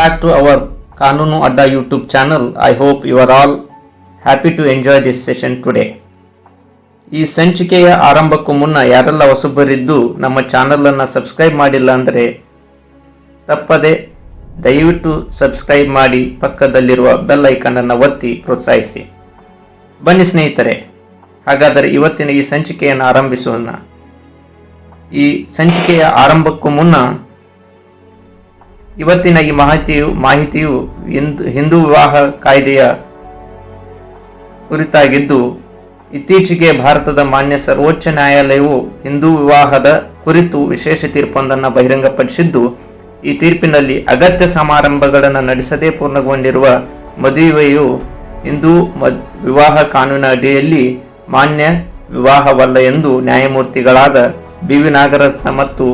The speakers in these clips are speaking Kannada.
back to our Kanunu Adda YouTube channel. I hope you are all happy to enjoy this session today. ಈ ಸಂಚಿಕೆಯ ಆರಂಭಕ್ಕೂ ಮುನ್ನ ಯಾರೆಲ್ಲ ಹೊಸಬರಿದ್ದು ನಮ್ಮ ಚಾನಲನ್ನು ಸಬ್ಸ್ಕ್ರೈಬ್ ಮಾಡಿಲ್ಲ ಅಂದರೆ ತಪ್ಪದೆ ದಯವಿಟ್ಟು ಸಬ್ಸ್ಕ್ರೈಬ್ ಮಾಡಿ ಪಕ್ಕದಲ್ಲಿರುವ ಬೆಲ್ ಐಕಾನನ್ನು ಒತ್ತಿ ಪ್ರೋತ್ಸಾಹಿಸಿ. ಬನ್ನಿ ಸ್ನೇಹಿತರೆ, ಹಾಗಾದರೆ ಇವತ್ತಿನ ಈ ಸಂಚಿಕೆಯನ್ನು ಆರಂಭಿಸೋಣ. ಈ ಸಂಚಿಕೆಯ ಆರಂಭಕ್ಕೂ ಮುನ್ನ ಇವತ್ತಿನ ಈ ಮಾಹಿತಿಯು ಹಿಂದೂ ವಿವಾಹ ಕಾಯ್ದೆಯ ಕುರಿತಾಗಿದ್ದು, ಇತ್ತೀಚೆಗೆ ಭಾರತದ ಮಾನ್ಯ ಸರ್ವೋಚ್ಚ ನ್ಯಾಯಾಲಯವು ಹಿಂದೂ ವಿವಾಹದ ಕುರಿತು ವಿಶೇಷ ತೀರ್ಪೊಂದನ್ನು ಬಹಿರಂಗಪಡಿಸಿದ್ದು, ಈ ತೀರ್ಪಿನಲ್ಲಿ ಅಗತ್ಯ ಸಮಾರಂಭಗಳನ್ನು ನಡೆಸದೇ ಪೂರ್ಣಗೊಂಡಿರುವ ಮದುವೆಯು ಹಿಂದೂ ವಿವಾಹ ಕಾನೂನಿನ ಅಡಿಯಲ್ಲಿ ಮಾನ್ಯ ವಿವಾಹವಲ್ಲ ಎಂದು ನ್ಯಾಯಮೂರ್ತಿಗಳಾದ BV ನಾಗರತ್ನ ಮತ್ತು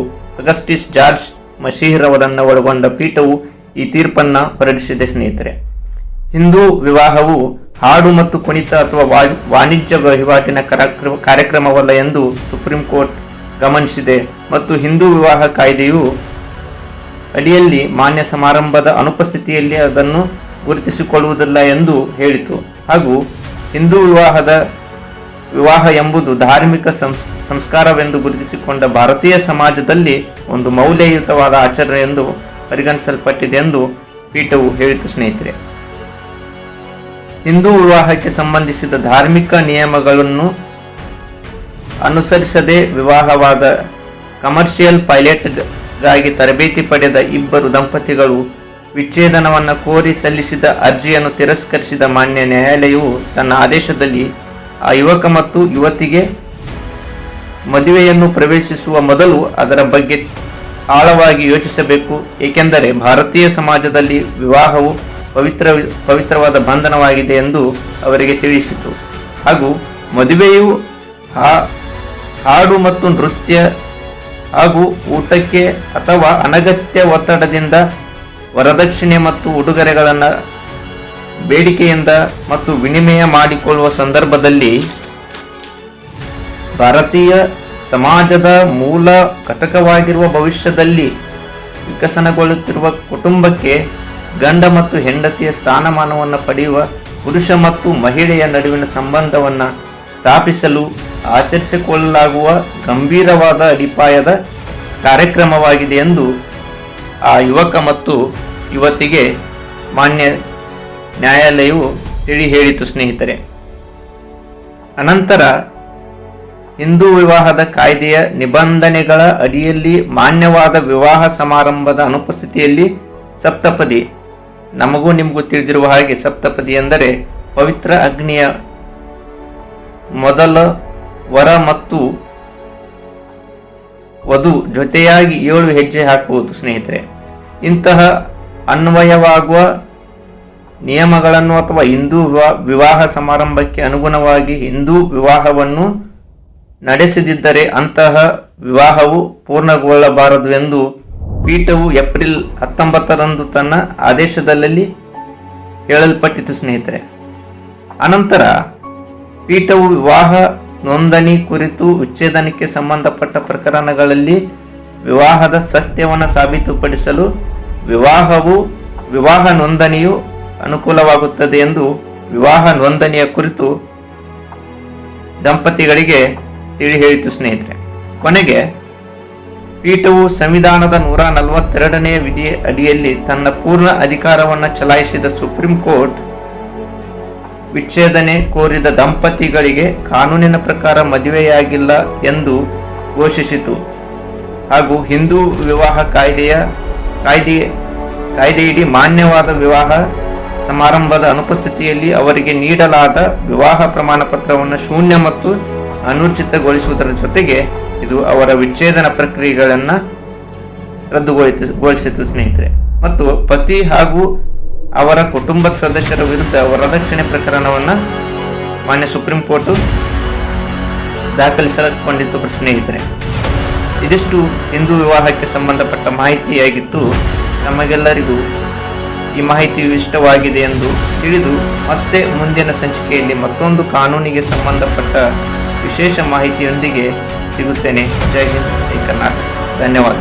ಅಗಸ್ಟಿಸ್ ಜಾರ್ಜ್ ಮಶೀಹ್ರವರನ್ನು ಒಳಗೊಂಡ ಪೀಠವು ಈ ತೀರ್ಪನ್ನು ಹೊರಡಿಸಿದೆ. ಸ್ನೇಹಿತರೆ, ಹಿಂದೂ ವಿವಾಹವು ಹಾಡು ಮತ್ತು ಕುಣಿತ ಅಥವಾ ವಾಣಿಜ್ಯ ವಹಿವಾಟಿನ ಕಾರ್ಯಕ್ರಮವಲ್ಲ ಎಂದು ಸುಪ್ರೀಂ ಕೋರ್ಟ್ ಗಮನಿಸಿದೆ ಮತ್ತು ಹಿಂದೂ ವಿವಾಹ ಕಾಯ್ದೆಯು ಅಡಿಯಲ್ಲಿ ಮಾನ್ಯ ಸಮಾರಂಭದ ಅನುಪಸ್ಥಿತಿಯಲ್ಲಿ ಅದನ್ನು ಗುರುತಿಸಿಕೊಳ್ಳುವುದಿಲ್ಲ ಎಂದು ಹೇಳಿತು. ಹಾಗೂ ಹಿಂದೂ ವಿವಾಹ ಎಂಬುದು ಧಾರ್ಮಿಕ ಸಂಸ್ಕಾರವೆಂದು ಗುರುತಿಸಿಕೊಂಡ ಭಾರತೀಯ ಸಮಾಜದಲ್ಲಿ ಒಂದು ಮೌಲ್ಯಯುತವಾದ ಆಚರಣೆ ಎಂದು ಪರಿಗಣಿಸಲ್ಪಟ್ಟಿದೆ ಎಂದು ಪೀಠವು ಹೇಳಿತು. ಸ್ನೇಹಿತರೆ, ಹಿಂದೂ ವಿವಾಹಕ್ಕೆ ಸಂಬಂಧಿಸಿದ ಧಾರ್ಮಿಕ ನಿಯಮಗಳನ್ನು ಅನುಸರಿಸದೆ ವಿವಾಹವಾದ ಕಮರ್ಷಿಯಲ್ ಪೈಲಟ್ಗಾಗಿ ತರಬೇತಿ ಪಡೆದ ಇಬ್ಬರು ದಂಪತಿಗಳು ವಿಚ್ಛೇದನವನ್ನು ಕೋರಿ ಸಲ್ಲಿಸಿದ ಅರ್ಜಿಯನ್ನು ತಿರಸ್ಕರಿಸಿದ ಮಾನ್ಯ ನ್ಯಾಯಾಲಯವು ತನ್ನ ಆದೇಶದಲ್ಲಿ ಆ ಯುವಕ ಮತ್ತು ಯುವತಿಗೆ ಮದುವೆಯನ್ನು ಪ್ರವೇಶಿಸುವ ಮೊದಲು ಅದರ ಬಗ್ಗೆ ಆಳವಾಗಿ ಯೋಚಿಸಬೇಕು, ಏಕೆಂದರೆ ಭಾರತೀಯ ಸಮಾಜದಲ್ಲಿ ವಿವಾಹವು ಪವಿತ್ರವಾದ ಬಂಧನವಾಗಿದೆ ಎಂದು ಅವರಿಗೆ ತಿಳಿಸಿತು. ಹಾಗೂ ಮದುವೆಯು ಹಾಡು ಮತ್ತು ನೃತ್ಯ ಹಾಗೂ ಊಟಕ್ಕೆ ಅಥವಾ ಅನಗತ್ಯ ಒತ್ತಡದಿಂದ ವರದಕ್ಷಿಣೆ ಮತ್ತು ಉಡುಗೊರೆಗಳನ್ನು ಬೇಡಿಕೆಯಿಂದ ಮತ್ತು ವಿನಿಮಯ ಮಾಡಿಕೊಳ್ಳುವ ಸಂದರ್ಭದಲ್ಲಿ ಭಾರತೀಯ ಸಮಾಜದ ಮೂಲ ಘಟಕವಾಗಿರುವ ಭವಿಷ್ಯದಲ್ಲಿ ವಿಕಸನಗೊಳ್ಳುತ್ತಿರುವ ಕುಟುಂಬಕ್ಕೆ ಗಂಡ ಮತ್ತು ಹೆಂಡತಿಯ ಸ್ಥಾನಮಾನವನ್ನು ಪಡೆಯುವ ಪುರುಷ ಮತ್ತು ಮಹಿಳೆಯ ನಡುವಿನ ಸಂಬಂಧವನ್ನು ಸ್ಥಾಪಿಸಲು ಆಚರಿಸಿಕೊಳ್ಳಲಾಗುವ ಗಂಭೀರವಾದ ಅಡಿಪಾಯದ ಕಾರ್ಯಕ್ರಮವಾಗಿದೆ ಎಂದು ಆ ಯುವಕ ಮತ್ತು ಯುವತಿಗೆ ಮಾನ್ಯ ನ್ಯಾಯಾಲಯವು ಹೇಳಿತು. ಸ್ನೇಹಿತರೆ, ಅನಂತರ ಹಿಂದೂ ವಿವಾಹದ ಕಾಯ್ದೆಯ ನಿಬಂಧನೆಗಳ ಅಡಿಯಲ್ಲಿ ಮಾನ್ಯವಾದ ವಿವಾಹ ಸಮಾರಂಭದ ಅನುಪಸ್ಥಿತಿಯಲ್ಲಿ ಸಪ್ತಪದಿ, ನಮಗೂ ನಿಮಗೂ ತಿಳಿದಿರುವ ಹಾಗೆ ಸಪ್ತಪದಿ ಎಂದರೆ ಪವಿತ್ರ ಅಗ್ನಿಯ ಮೊದಲ ವರ ಮತ್ತು ವಧು ಜೊತೆಯಾಗಿ 7 ಹೆಜ್ಜೆ ಹಾಕುವುದು. ಸ್ನೇಹಿತರೆ, ಇಂತಹ ಅನ್ವಯವಾಗುವ ನಿಯಮಗಳನ್ನು ಅಥವಾ ಹಿಂದೂ ವಿವಾಹ ಸಮಾರಂಭಕ್ಕೆ ಅನುಗುಣವಾಗಿ ಹಿಂದೂ ವಿವಾಹವನ್ನು ನಡೆಸದಿದ್ದರೆ ಅಂತಹ ವಿವಾಹವು ಪೂರ್ಣಗೊಳ್ಳಬಾರದು ಎಂದು ಪೀಠವು ಏಪ್ರಿಲ್ 19ರಂದು ತನ್ನ ಆದೇಶದಲ್ಲಿ ಹೇಳಲ್ಪಟ್ಟಿತು. ಸ್ನೇಹಿತರೆ, ಅನಂತರ ಪೀಠವು ವಿವಾಹ ನೋಂದಣಿ ಕುರಿತು ವಿಚ್ಛೇದನಕ್ಕೆ ಸಂಬಂಧಪಟ್ಟ ಪ್ರಕರಣಗಳಲ್ಲಿ ವಿವಾಹದ ಸತ್ಯವನ್ನು ಸಾಬೀತುಪಡಿಸಲು ವಿವಾಹ ನೋಂದಣಿಯು ಅನುಕೂಲವಾಗುತ್ತದೆ ಎಂದು ವಿವಾಹ ನೋಂದಣಿಯ ಕುರಿತು ದಂಪತಿಗಳಿಗೆ ಹೇಳಿತು. ಸ್ನೇಹಿತರೆ, ಕೊನೆಗೆ ಪೀಠವು ಸಂವಿಧಾನದ 142ನೇ ವಿಧಿಯ ಅಡಿಯಲ್ಲಿ ತನ್ನ ಪೂರ್ಣ ಅಧಿಕಾರವನ್ನು ಚಲಾಯಿಸಿದ ಸುಪ್ರೀಂ ಕೋರ್ಟ್ ವಿಚ್ಛೇದನೆ ಕೋರಿದ ದಂಪತಿಗಳಿಗೆ ಕಾನೂನಿನ ಪ್ರಕಾರ ಮದುವೆಯಾಗಿಲ್ಲ ಎಂದು ಘೋಷಿಸಿತು. ಹಾಗೂ ಹಿಂದೂ ವಿವಾಹ ಕಾಯ್ದೆಯಡಿ ಮಾನ್ಯವಾದ ವಿವಾಹ ಸಮಾರಂಭದ ಅನುಪಸ್ಥಿತಿಯಲ್ಲಿ ಅವರಿಗೆ ನೀಡಲಾದ ವಿವಾಹ ಪ್ರಮಾಣ ಪತ್ರವನ್ನು ಶೂನ್ಯ ಮತ್ತು ಅನೂರ್ಜಿತಗೊಳಿಸುವುದರ ಜೊತೆಗೆ ಇದು ಅವರ ವಿಚ್ಛೇದನ ಪ್ರಕ್ರಿಯೆಗಳನ್ನು ರದ್ದುಗೊಳಿಸಿತು. ಸ್ನೇಹಿತರೆ, ಮತ್ತು ಪತಿ ಹಾಗೂ ಅವರ ಕುಟುಂಬದ ಸದಸ್ಯರ ವಿರುದ್ಧ ವರದಕ್ಷಿಣೆ ಪ್ರಕರಣವನ್ನು ಮಾನ್ಯ ಸುಪ್ರೀಂ ಕೋರ್ಟ್ ದಾಖಲಿಸಿಕೊಂಡಿತ್ತು. ಸ್ನೇಹಿತರೆ, ಇದಿಷ್ಟು ಹಿಂದೂ ವಿವಾಹಕ್ಕೆ ಸಂಬಂಧಪಟ್ಟ ಮಾಹಿತಿಯಾಗಿತ್ತು. ನಮಗೆಲ್ಲರಿಗೂ ಈ ಮಾಹಿತಿಯು ಇಷ್ಟವಾಗಿದೆ ಎಂದು ತಿಳಿದು ಮತ್ತೆ ಮುಂದಿನ ಸಂಚಿಕೆಯಲ್ಲಿ ಮತ್ತೊಂದು ಕಾನೂನಿಗೆ ಸಂಬಂಧಪಟ್ಟ ವಿಶೇಷ ಮಾಹಿತಿಯೊಂದಿಗೆ ಸಿಗುತ್ತೇನೆ. ಜೈ ಹಿಂದ್, ಜೈ ಕರ್ನಾಟಕ. ಧನ್ಯವಾದ.